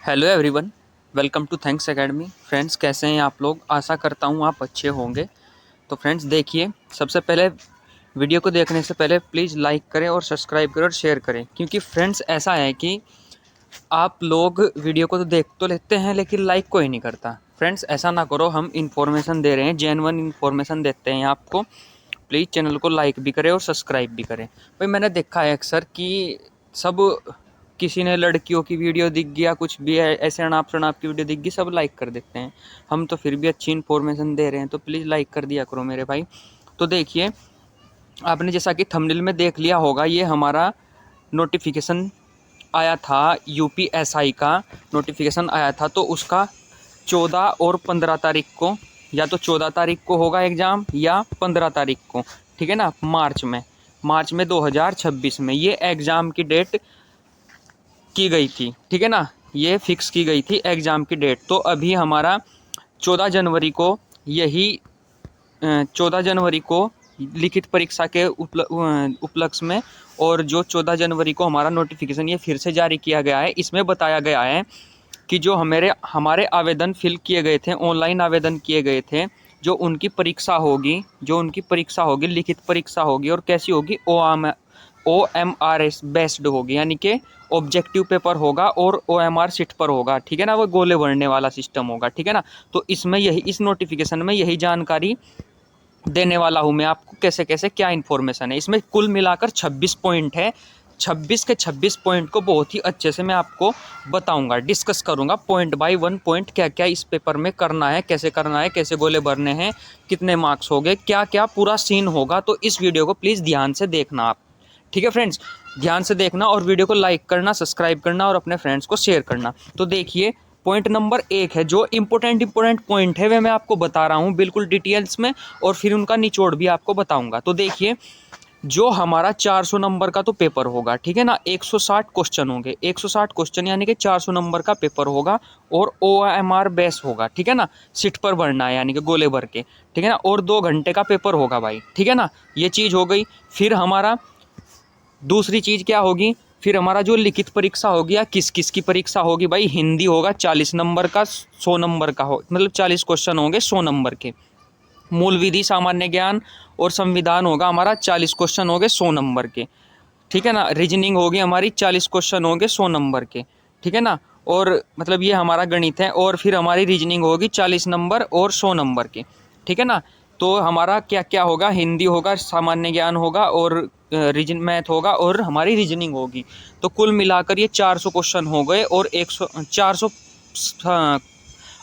Hello everyone, welcome to thanks academy. फ्रेंड्स, कैसे हैं आप लोग? आशा करता हूँ आप अच्छे होंगे। तो फ्रेंड्स देखिए, सबसे पहले वीडियो को देखने से पहले प्लीज़ लाइक करें और सब्सक्राइब करें और शेयर करें, क्योंकि फ्रेंड्स ऐसा है कि आप लोग वीडियो को तो देख तो लेते हैं लेकिन लाइक कोई नहीं करता। फ्रेंड्स ऐसा ना करो, हम इन्फॉर्मेशन दे रहे हैं, जेन्युइन इन्फॉर्मेशन देते हैं आपको। प्लीज़ चैनल को लाइक भी करें और सब्सक्राइब भी करें। भाई मैंने देखा है अक्सर कि सब किसी ने लड़कियों की वीडियो दिख गया, कुछ भी है ऐसे अनाप शनाप की वीडियो दिख गई, सब लाइक कर देते हैं। हम तो फिर भी अच्छी इन्फॉर्मेशन दे रहे हैं, तो प्लीज़ लाइक कर दिया करो मेरे भाई। तो देखिए, आपने जैसा कि थंबनेल में देख लिया होगा, ये हमारा नोटिफिकेशन आया था, यूपीएसआई का नोटिफिकेशन आया था। तो उसका 14 और 15 तारीख को, या तो 14 तारीख को होगा एग्ज़ाम या 15 तारीख को, ठीक है ना, मार्च में 2026 में ये एग्ज़ाम की डेट की गई थी, ठीक है ना, ये फिक्स की गई थी एग्ज़ाम की डेट। तो अभी हमारा 14 जनवरी को यही 14 जनवरी को लिखित परीक्षा के उपलक्ष्य में, और जो 14 जनवरी को हमारा नोटिफिकेशन ये फिर से जारी किया गया है, इसमें बताया गया है कि जो हमारे आवेदन फिल किए गए थे, ऑनलाइन आवेदन किए गए थे, जो उनकी परीक्षा होगी, लिखित परीक्षा होगी, और कैसी होगी, OMR बेस्ड होगी, यानी कि ऑब्जेक्टिव पेपर होगा और OMR सीट पर होगा, ठीक है ना, वो गोले भरने वाला सिस्टम होगा, ठीक है ना। तो इसमें यही, इस नोटिफिकेशन में यही जानकारी देने वाला हूँ मैं आपको, कैसे कैसे क्या इन्फॉर्मेशन है। इसमें कुल मिलाकर 26 पॉइंट है। 26 के 26 पॉइंट को बहुत ही अच्छे से मैं आपको बताऊंगा, डिस्कस करूंगा पॉइंट बाय वन पॉइंट, क्या क्या इस पेपर में करना है, कैसे गोले भरने हैं, कितने मार्क्स हो गए, क्या क्या पूरा सीन होगा। तो इस वीडियो को प्लीज़ ध्यान से देखना आप, ठीक है फ्रेंड्स, ध्यान से देखना, और वीडियो को लाइक करना, सब्सक्राइब करना और अपने फ्रेंड्स को शेयर करना। तो देखिए, पॉइंट नंबर 1 है, जो इंपॉर्टेंट पॉइंट है वे मैं आपको बता रहा हूँ बिल्कुल डिटेल्स में, और फिर उनका निचोड़ भी आपको बताऊंगा। तो देखिए, जो हमारा 400 नंबर का तो पेपर होगा, ठीक है ना, 160 क्वेश्चन होंगे, 160 क्वेश्चन यानी कि 400 नंबर का पेपर होगा, और OMR बेस होगा, ठीक है ना, सीट पर भरना है यानी कि गोले भर के, ठीक है ना, और 2 घंटे का पेपर होगा भाई, ठीक है ना, ये चीज़ हो गई। फिर हमारा दूसरी चीज़ क्या होगी, फिर हमारा जो लिखित परीक्षा होगी, या किस किस की परीक्षा होगी भाई, हिंदी होगा 40 नंबर का, 100 नंबर का हो, मतलब 40 क्वेश्चन होंगे 100 नंबर के। मूल विधि, सामान्य ज्ञान और संविधान होगा हमारा 40 क्वेश्चन होंगे 100 नंबर के, ठीक है ना। रीजनिंग होगी हमारी 40 क्वेश्चन होंगे 100 नंबर के, ठीक है ना, और मतलब ये हमारा गणित है। और फिर हमारी रीजनिंग होगी 40 नंबर और 100 नंबर के, ठीक है ना। तो हमारा क्या क्या होगा, हिंदी होगा, सामान्य ज्ञान होगा, और रीजन मैथ होगा, और हमारी रीजनिंग होगी। तो कुल मिलाकर ये 400 क्वेश्चन हो गए, और 400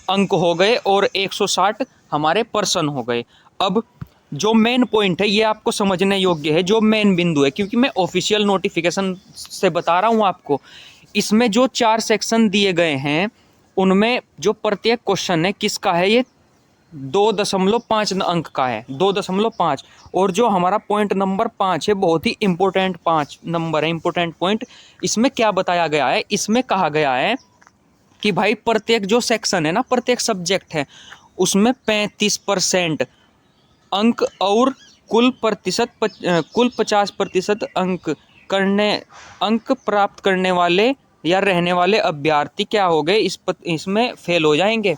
अंक हो गए, और 160 हमारे पर्सन हो गए। अब जो मेन पॉइंट है, ये आपको समझने योग्य है, जो मेन बिंदु है, क्योंकि मैं ऑफिशियल नोटिफिकेशन से बता रहा हूँ आपको। इसमें जो 4 सेक्शन दिए गए हैं, उनमें जो प्रत्येक क्वेश्चन है किसका है, ये 2.5 अंक का है, 2.5। और जो हमारा पॉइंट नंबर 5 है, बहुत ही इंपॉर्टेंट 5 नंबर है, इंपॉर्टेंट पॉइंट। इसमें क्या बताया गया है, इसमें कहा गया है कि भाई प्रत्येक जो सेक्शन है ना, प्रत्येक सब्जेक्ट है, उसमें 35% अंक, और कुल 50% अंक प्राप्त करने वाले या रहने वाले अभ्यर्थी क्या हो गए, इसमें फेल हो जाएंगे,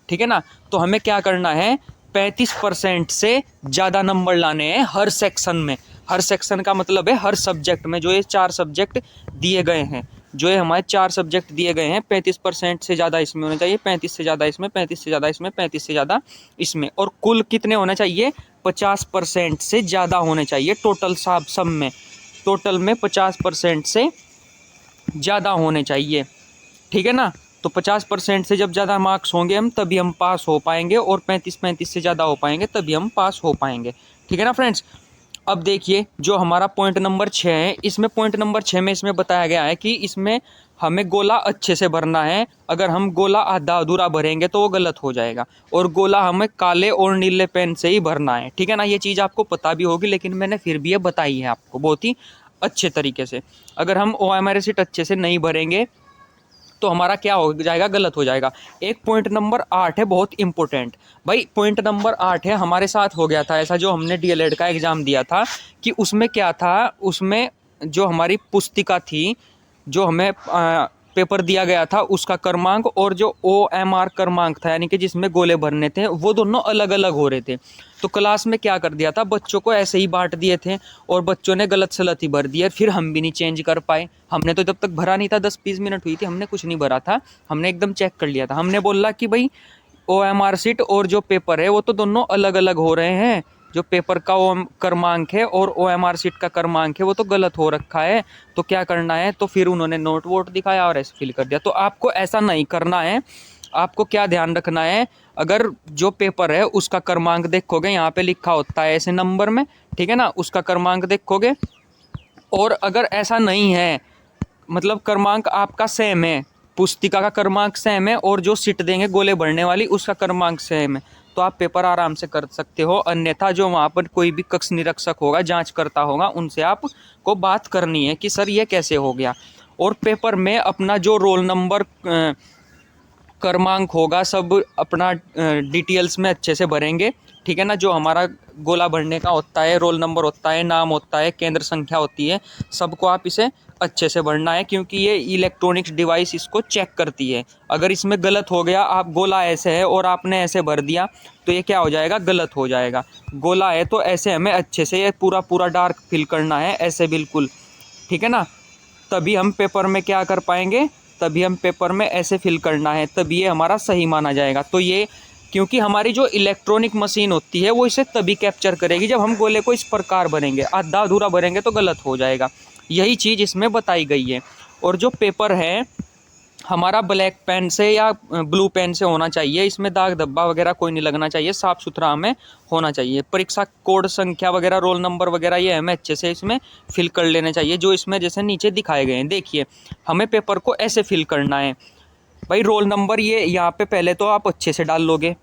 ठीक है ना। तो हमें क्या करना है, 35% से ज़्यादा नंबर लाने हैं हर सेक्शन में। हर सेक्शन का मतलब है हर सब्जेक्ट में, जो ये 4 सब्जेक्ट दिए गए हैं, जो ये हमारे 4 सब्जेक्ट दिए गए हैं, 35% से ज़्यादा इसमें होने चाहिए, 35 से ज़्यादा इसमें, 35 से ज़्यादा इसमें, 35 से ज़्यादा इसमें, और कुल कितने होने चाहिए, 50% से ज़्यादा होने चाहिए टोटल सब में। टोटल में 50% से ज़्यादा होने चाहिए, ठीक है ना। तो 50% से जब ज़्यादा मार्क्स होंगे हम, तभी हम पास हो पाएंगे, और 35 से ज़्यादा हो पाएंगे तभी हम पास हो पाएंगे, ठीक है ना फ्रेंड्स। अब देखिए, जो हमारा पॉइंट नंबर 6 है, इसमें पॉइंट नंबर 6 में इसमें बताया गया है कि इसमें हमें गोला अच्छे से भरना है। अगर हम गोला आधा अधूरा भरेंगे तो वो गलत हो जाएगा, और गोला हमें काले और नीले पेन से ही भरना है, ठीक है ना। ये चीज़ आपको पता भी होगी, लेकिन मैंने फिर भी ये बताई है आपको बहुत ही अच्छे तरीके से। अगर हम OMR सीट अच्छे से नहीं भरेंगे तो हमारा क्या हो जाएगा, गलत हो जाएगा। एक पॉइंट नंबर 8 है, बहुत इंपॉर्टेंट भाई। पॉइंट नंबर 8 है, हमारे साथ हो गया था ऐसा, जो हमने DLED का एग्ज़ाम दिया था, कि उसमें क्या था, उसमें जो हमारी पुस्तिका थी, जो हमें पेपर दिया गया था उसका क्रमांक और जो OMR क्रमांक था, यानी कि जिसमें गोले भरने थे, वो दोनों अलग अलग हो रहे थे। तो क्लास में क्या कर दिया था, बच्चों को ऐसे ही बांट दिए थे और बच्चों ने गलत सलत ही भर दिया। फिर हम भी नहीं चेंज कर पाए। हमने तो जब तक भरा नहीं था, 10-20 मिनट हुई थी, हमने कुछ नहीं भरा था, हमने एकदम चेक कर लिया था। हमने बोला कि भाई OMR शीट और जो पेपर है वो तो दोनों अलग अलग हो रहे हैं, जो पेपर का क्रमांक है और OMR शीट का क्रमांक है वो तो गलत हो रखा है, तो क्या करना है। तो फिर उन्होंने नोट वोट दिखाया और ऐसे फिल कर दिया। तो आपको ऐसा नहीं करना है। आपको क्या ध्यान रखना है, अगर जो पेपर है उसका क्रमांक देखोगे, यहाँ पे लिखा होता है ऐसे नंबर में, ठीक है ना, उसका क्रमांक देखोगे। और अगर ऐसा नहीं है, मतलब क्रमांक आपका सेम है, पुस्तिका का क्रमांक सेम है और जो सीट देंगे गोले भरने वाली उसका क्रमांक सेम है, तो आप पेपर आराम से कर सकते हो। अन्यथा जो वहाँ पर कोई भी कक्ष निरीक्षक होगा, जांच करता होगा, उनसे आपको बात करनी है कि सर ये कैसे हो गया। और पेपर में अपना जो रोल नंबर क्रमांक होगा सब अपना डिटेल्स में अच्छे से भरेंगे, ठीक है ना। जो हमारा गोला भरने का होता है, रोल नंबर होता है, नाम होता है, केंद्र संख्या होती है, सबको आप इसे अच्छे से भरना है, क्योंकि ये इलेक्ट्रॉनिक्स डिवाइस इसको चेक करती है। अगर इसमें गलत हो गया, आप गोला ऐसे है और आपने ऐसे भर दिया, तो ये क्या हो जाएगा, गलत हो जाएगा। गोला है तो ऐसे हमें अच्छे से ये पूरा पूरा डार्क फिल करना है, ऐसे बिल्कुल, ठीक है ना। तभी हम पेपर में क्या कर पाएंगे, तभी हम पेपर में ऐसे फिल करना है, तभी ये हमारा सही माना जाएगा। तो ये, क्योंकि हमारी जो इलेक्ट्रॉनिक मशीन होती है वो इसे तभी कैप्चर करेगी जब हम गोले को इस प्रकार भरेंगे। आधा अधूरा भरेंगे तो गलत हो जाएगा। यही चीज़ इसमें बताई गई है। और जो पेपर है हमारा ब्लैक पेन से या ब्लू पेन से होना चाहिए, इसमें दाग धब्बा वगैरह कोई नहीं लगना चाहिए, साफ़ सुथरा हमें होना चाहिए। परीक्षा कोड संख्या वगैरह, रोल नंबर वगैरह ये हमें अच्छे से इसमें फिल कर लेने चाहिए, जो इसमें जैसे नीचे दिखाए गए हैं। देखिए, हमें पेपर को ऐसे फिल करना है भाई। रोल नंबर ये यहाँ पे पहले तो आप अच्छे से डाल लोगे,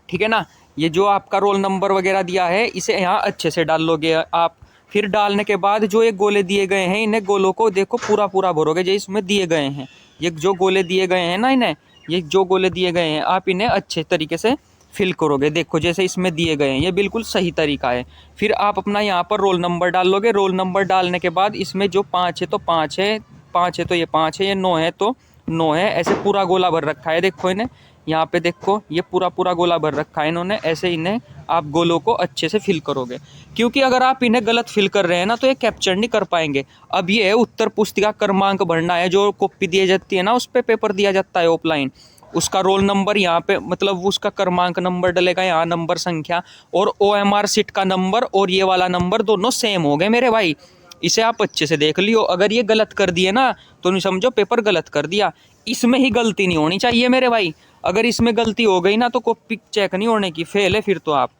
ठीक है ना। ये जो आपका रोल नंबर वगैरह दिया है इसे यहाँ अच्छे से डाल लोगे आप। फिर डालने के बाद जो ये गोले दिए गए हैं, इन्हें गोलों को देखो पूरा पूरा भरोगे जो इसमें दिए गए हैं। ये जो गोले दिए गए हैं ना, इन्हें, ये जो गोले दिए गए हैं, आप इन्हें अच्छे तरीके से फिल करोगे। देखो जैसे इसमें दिए गए हैं, ये बिल्कुल सही तरीका है। फिर आप अपना यहाँ पर रोल नंबर डाल लोगे। रोल नंबर डालने के बाद इसमें जो 5 है तो 5 है, 5 है तो ये 5 है, ये 9 है तो 9 है, ऐसे पूरा गोला भर रखा है। देखो इन्हें यहाँ पे देखो, ये पूरा पूरा गोला भर रखा है इन्होंने। ऐसे इन्हें आप गोलों को अच्छे से फिल करोगे, क्योंकि अगर आप इन्हें गलत फिल कर रहे हैं ना तो ये कैप्चर नहीं कर पाएंगे। अब ये है उत्तर पुस्तिका क्रमांक भरना है, जो कॉपी दी जाती है ना, उस पर पेपर दिया जाता है ऑफलाइन, उसका रोल नंबर यहाँ पे, मतलब उसका क्रमांक नंबर डलेगा यहाँ, नंबर संख्या, और OMR सीट का नंबर और ये वाला नंबर दोनों सेम हो गए मेरे भाई। इसे आप अच्छे से देख लियो। अगर ये गलत कर दिए ना तो नहीं समझो पेपर गलत कर दिया। इसमें ही गलती नहीं होनी चाहिए मेरे भाई। अगर इसमें गलती हो गई ना तो कॉपी चेक नहीं होने की, फेल है फिर तो आप,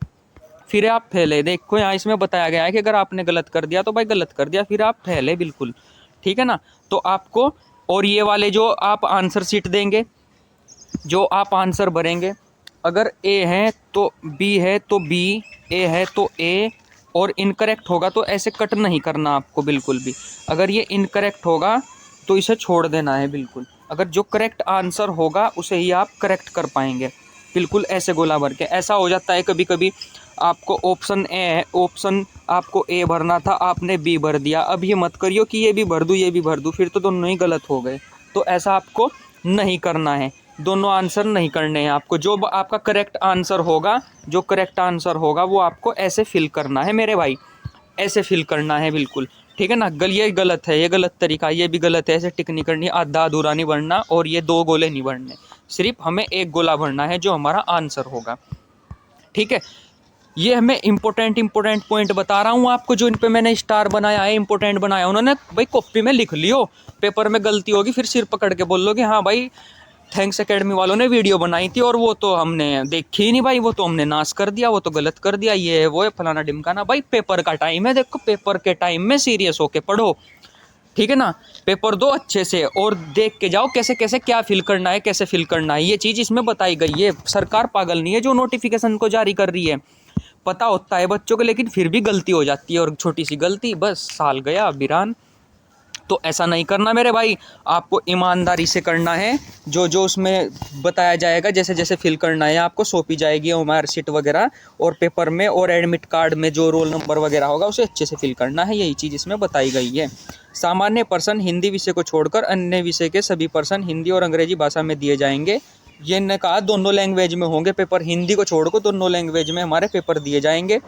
फिर आप फेल है। देखो यहाँ इसमें बताया गया है कि अगर आपने गलत कर दिया तो भाई गलत कर दिया, फिर आप फेल है बिल्कुल, ठीक है ना। तो आपको, और ये वाले जो आप आंसर शीट देंगे, जो आप आंसर भरेंगे, अगर ए है तो बी है तो बी, ए है तो ए, और इनकरेक्ट होगा तो ऐसे कट नहीं करना आपको बिल्कुल भी। अगर ये इनकरेक्ट होगा तो इसे छोड़ देना है बिल्कुल। अगर जो करेक्ट आंसर होगा उसे ही आप करेक्ट कर पाएंगे, बिल्कुल ऐसे गोला भर के। ऐसा हो जाता है कभी कभी, आपको ऑप्शन ए है, ऑप्शन आपको ए भरना था, आपने बी भर दिया। अब ये मत करियो कि ये भी भर दूँ ये भी भर दूँ, फिर तो दोनों ही गलत हो गए। तो ऐसा आपको नहीं करना है, दोनों आंसर नहीं करने हैं आपको। जो आपका करेक्ट आंसर होगा, जो करेक्ट आंसर होगा वो आपको ऐसे फिल करना है मेरे भाई, ऐसे फिल करना है बिल्कुल, ठीक है ना। ये गलत है, ये गलत तरीका, ये भी गलत है, ऐसे टिक नहीं करनी, आधा अधूरा नहीं भरना, और ये 2 गोले नहीं भरने, सिर्फ हमें 1 गोला भरना है जो हमारा आंसर होगा, ठीक है। ये हमें इंपॉर्टेंट पॉइंट बता रहा हूँ आपको, जो इन पे मैंने स्टार बनाया है, इंपॉर्टेंट बनाया उन्होंने भाई, कॉपी में लिख लियो। पेपर में गलती होगी फिर सिर पकड़ के बोल लोगे हाँ भाई थैंक्स एकेडमी वालों ने वीडियो बनाई थी और वो तो हमने देखी ही नहीं भाई, वो तो हमने नाश कर दिया, वो तो गलत कर दिया, ये है वो है फलाना ढिमकाना। भाई पेपर का टाइम है, देखो पेपर के टाइम में सीरियस होके पढ़ो, ठीक है ना। पेपर दो अच्छे से और देख के जाओ कैसे कैसे क्या फिल करना है, कैसे फिल करना है, ये चीज़ इसमें बताई गई है। सरकार पागल नहीं है जो नोटिफिकेशन को जारी कर रही है, पता होता है बच्चों को, लेकिन फिर भी गलती हो जाती है, और छोटी सी गलती बस साल गया वीरान। तो ऐसा नहीं करना मेरे भाई, आपको ईमानदारी से करना है। जो जो उसमें बताया जाएगा, जैसे जैसे फिल करना है आपको सौंपी जाएगी मार्कशीट वगैरह, और पेपर में और एडमिट कार्ड में जो रोल नंबर वगैरह होगा उसे अच्छे से फिल करना है। यही चीज़ इसमें बताई गई है। सामान्य प्रश्न हिंदी विषय को छोड़कर अन्य विषय के सभी प्रश्न हिंदी और अंग्रेजी भाषा में दिए जाएंगे। ये ने कहा दोनों लैंग्वेज में होंगे पेपर, हिंदी को छोड़कर दोनों लैंग्वेज में हमारे पेपर दिए जाएंगे।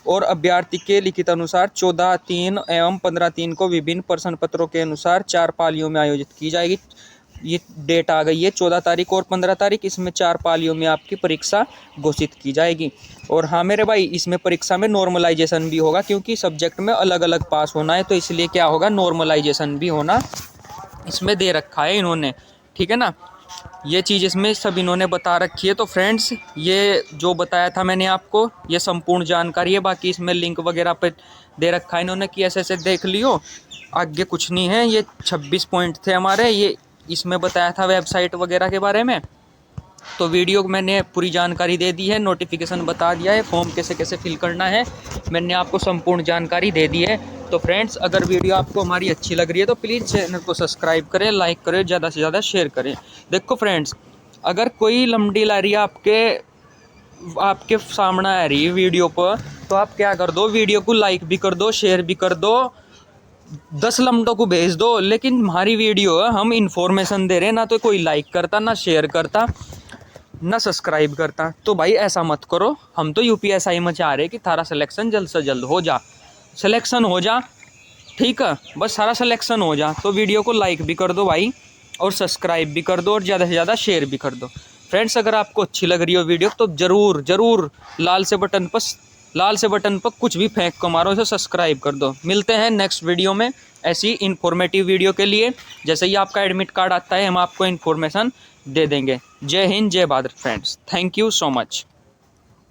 और अभ्यर्थी के लिखित अनुसार 14/3 एवं 15/3 को विभिन्न प्रश्न पत्रों के अनुसार 4 पालियों में आयोजित की जाएगी। ये डेट आ गई है 14 तारीख और 15 तारीख, इसमें 4 पालियों में आपकी परीक्षा घोषित की जाएगी। और हाँ मेरे भाई, इसमें परीक्षा में नॉर्मलाइजेशन भी होगा, क्योंकि सब्जेक्ट में अलग अलग पास होना है, तो इसलिए क्या होगा, नॉर्मलाइजेशन भी होना इसमें दे रखा है इन्होंने, ठीक है ना। ये चीज़ इसमें सब इन्होंने बता रखी है। तो फ्रेंड्स, ये जो बताया था मैंने आपको, ये संपूर्ण जानकारी है। बाकी इसमें लिंक वगैरह पे दे रखा है इन्होंने कि ऐसे देख लियो, आगे कुछ नहीं है। ये 26 पॉइंट थे हमारे, ये इसमें बताया था वेबसाइट वगैरह के बारे में। तो वीडियो मैंने पूरी जानकारी दे दी है, नोटिफिकेशन बता दिया है, फॉर्म कैसे कैसे फिल करना है मैंने आपको संपूर्ण जानकारी दे दी है। तो फ्रेंड्स, अगर वीडियो आपको हमारी अच्छी लग रही है तो प्लीज़ चैनल को सब्सक्राइब करें, लाइक करें, ज़्यादा से ज़्यादा शेयर करें। देखो फ्रेंड्स, अगर कोई लंबी लारी आपके सामने आ रही है वीडियो पर, तो आप क्या कर दो, वीडियो को लाइक भी कर दो, शेयर भी कर दो, 10 लम्डों को भेज दो। लेकिन हमारी वीडियो हम इन्फॉर्मेशन दे रहे हैं, ना तो कोई लाइक करता, ना शेयर करता, ना सब्सक्राइब करता। तो भाई ऐसा मत करो। हम तो यूपीएसआई में चाह रहे कि थारा सिलेक्शन जल्द से जल्द हो जा, सिलेक्शन हो जा, ठीक है, बस सारा सिलेक्शन हो जा। तो वीडियो को लाइक भी कर दो भाई, और सब्सक्राइब भी कर दो, और ज़्यादा से ज़्यादा शेयर भी कर दो। फ्रेंड्स, अगर आपको अच्छी लग रही हो वीडियो तो ज़रूर ज़रूर लाल से बटन पर कुछ भी फेंक को मारो, इसे सब्सक्राइब कर दो। मिलते हैं नेक्स्ट वीडियो में ऐसी इन्फॉर्मेटिव वीडियो के लिए। जैसे ही आपका एडमिट कार्ड आता है हम आपको इन्फॉर्मेशन दे देंगे। जय हिंद, जय Bharat friends, thank you so much.